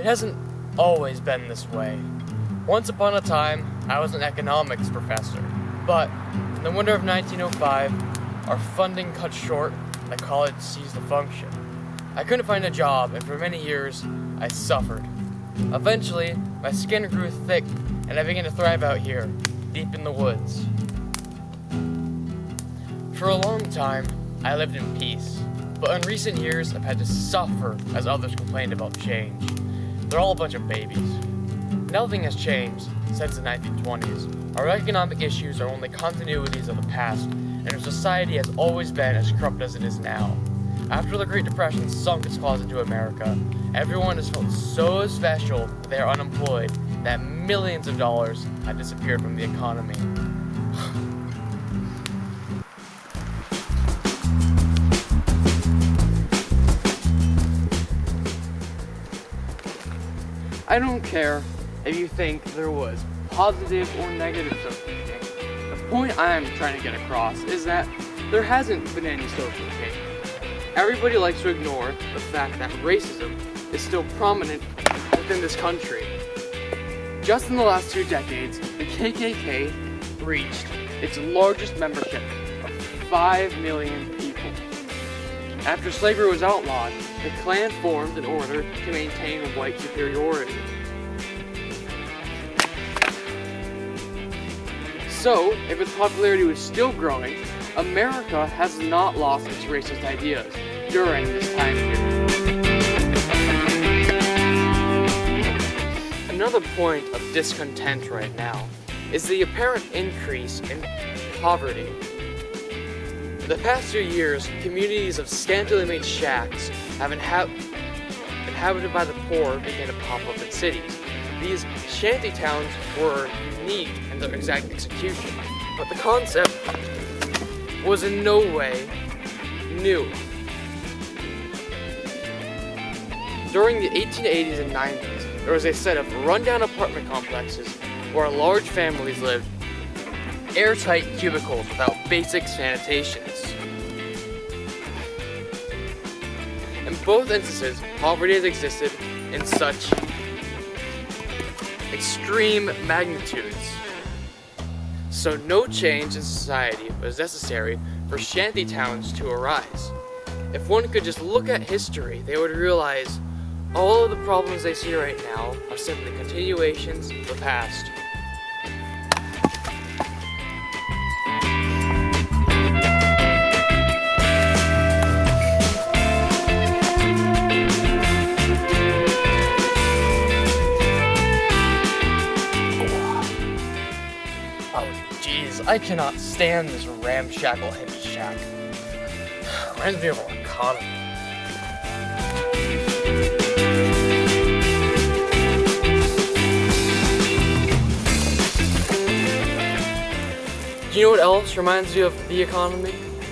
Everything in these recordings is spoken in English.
hasn't always been this way. Once upon a time, I was an economics professor, but in the winter of 1905, our funding cut short and the college ceased to function. I couldn't find a job, and for many years, I suffered. Eventually, my skin grew thick, and I began to thrive out here, deep in the woods. For a long time, I lived in peace, but in recent years, I've had to suffer as others complained about change. They're all a bunch of babies. Nothing has changed since the 1920s. Our economic issues are only continuities of the past, and our society has always been as corrupt as it is now. After the Great Depression sunk its claws into America, everyone has felt so special that they are unemployed that millions of dollars have disappeared from the economy. I don't care if you think there was positive or negative social change. The point I'm trying to get across is that there hasn't been any social change. Everybody likes to ignore the fact that racism is still prominent within this country. Just in the last 2 decades, the KKK reached its largest membership of 5 million people. After slavery was outlawed, the Klan formed in order to maintain white superiority. So, if its popularity was still growing, America has not lost its racist ideas during this time period. Another point of discontent right now is the apparent increase in poverty. In the past few years, communities of scantily made shacks inhabited by the poor began to pop up in cities. These shanty towns were unique in their exact execution, but the concept was in no way new. During the 1880s and 90s, there was a set of rundown apartment complexes where large families lived airtight cubicles without basic sanitations. In both instances, poverty has existed in such extreme magnitudes. So no change in society was necessary for shanty towns to arise. If one could just look at history, they would realize all of the problems they see right now are simply continuations of the past. I cannot stand this ramshackle hippie shack. Reminds me of our economy. Do you know what else reminds you of the economy?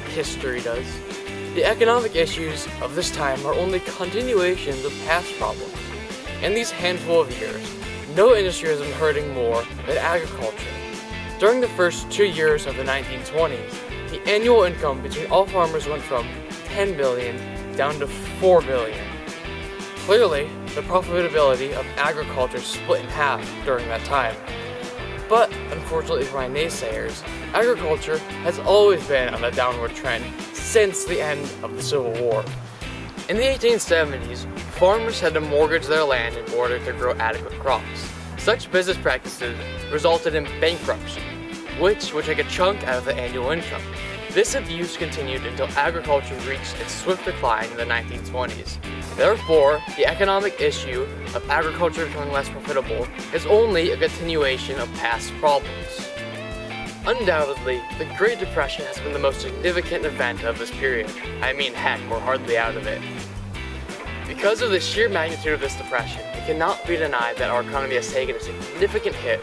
History does. The economic issues of this time are only continuations of past problems. In these handful of years, no industry has been hurting more than agriculture. During the first 2 years of the 1920s, the annual income between all farmers went from 10 billion down to 4 billion. Clearly, the profitability of agriculture split in half during that time. But, unfortunately for my naysayers, agriculture has always been on a downward trend since the end of the Civil War. In the 1870s, farmers had to mortgage their land in order to grow adequate crops. Such business practices resulted in bankruptcy, which would take a chunk out of the annual income. This abuse continued until agriculture reached its swift decline in the 1920s. Therefore, the economic issue of agriculture becoming less profitable is only a continuation of past problems. Undoubtedly, the Great Depression has been the most significant event of this period. I mean, heck, we're hardly out of it. Because of the sheer magnitude of this depression, it cannot be denied that our economy has taken a significant hit.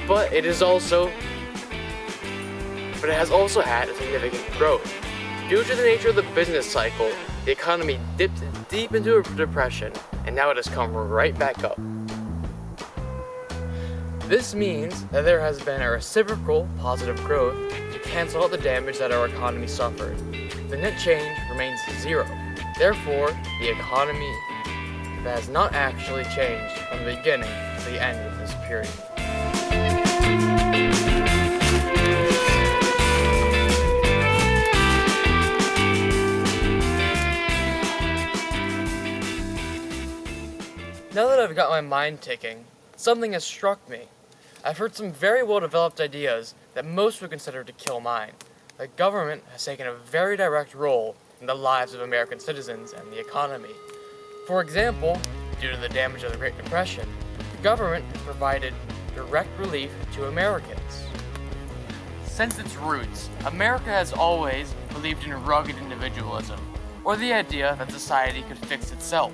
But it has also had a significant growth. Due to the nature of the business cycle, the economy dipped deep into a depression, and now it has come right back up. This means that there has been a reciprocal positive growth to cancel out the damage that our economy suffered. The net change remains zero. Therefore, the economy that has not actually changed from the beginning to the end of this period. Now that I've got my mind ticking, something has struck me. I've heard some very well-developed ideas that most would consider to kill mine. The government has taken a very direct role in the lives of American citizens and the economy. For example, due to the damage of the Great Depression, the government has provided direct relief to Americans. Since its roots, America has always believed in rugged individualism, or the idea that society could fix itself.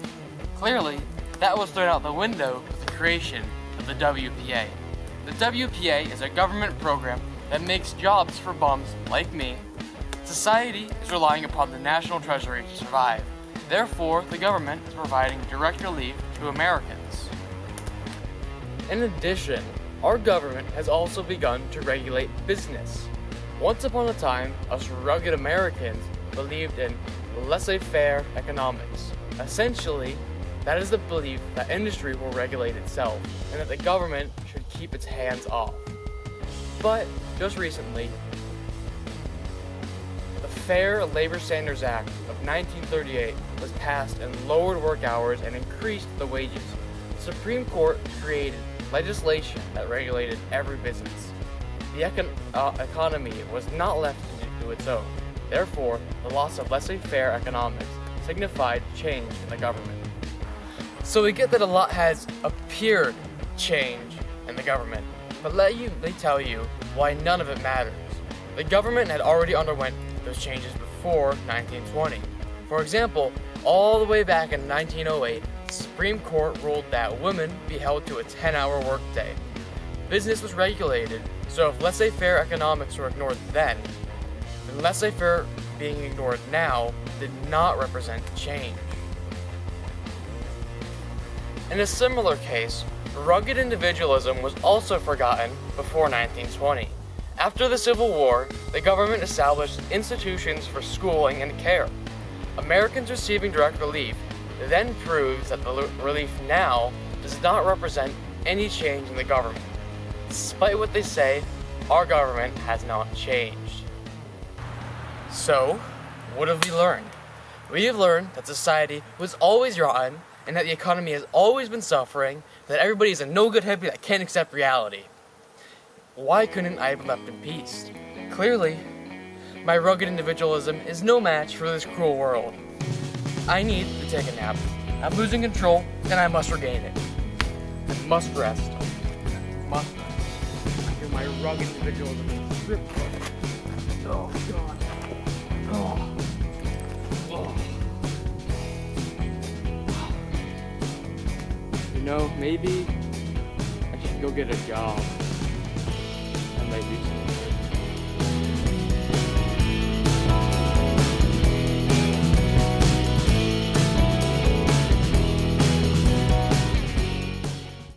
Clearly, that was thrown out the window with the creation of the WPA. The WPA is a government program that makes jobs for bums like me. Society is relying upon the national treasury to survive. Therefore, the government is providing direct relief to Americans. In addition, our government has also begun to regulate business. Once upon a time, us rugged Americans believed in laissez-faire economics. Essentially, that is the belief that industry will regulate itself and that the government should keep its hands off. But just recently, the Fair Labor Standards Act of 1938 was passed and lowered work hours and increased the wages. The Supreme Court created legislation that regulated every business. The economy was not left to its own. Therefore, the loss of laissez-faire economics signified change in the government. So we get that a lot has appeared change in the government, but let me tell you why none of it matters. The government had already underwent those changes before 1920. For example, all the way back in 1908, the Supreme Court ruled that women be held to a 10-hour workday. Business was regulated, so if laissez-faire economics were ignored then laissez-faire being ignored now did not represent change. In a similar case, rugged individualism was also forgotten before 1920. After the Civil War, the government established institutions for schooling and care. Americans receiving direct relief then proves that the relief now does not represent any change in the government. Despite what they say, our government has not changed. So, what have we learned? We have learned that society was always rotten, and that the economy has always been suffering, that everybody is a no-good hippie that can't accept reality. Why couldn't I have been left in peace? Clearly, my rugged individualism is no match for this cruel world. I need to take a nap. I'm losing control, and I must regain it. I must rest. Must rest. I feel my rugged individualism is ripped. Oh, God. Oh. You know, maybe I should go get a job. I might do something.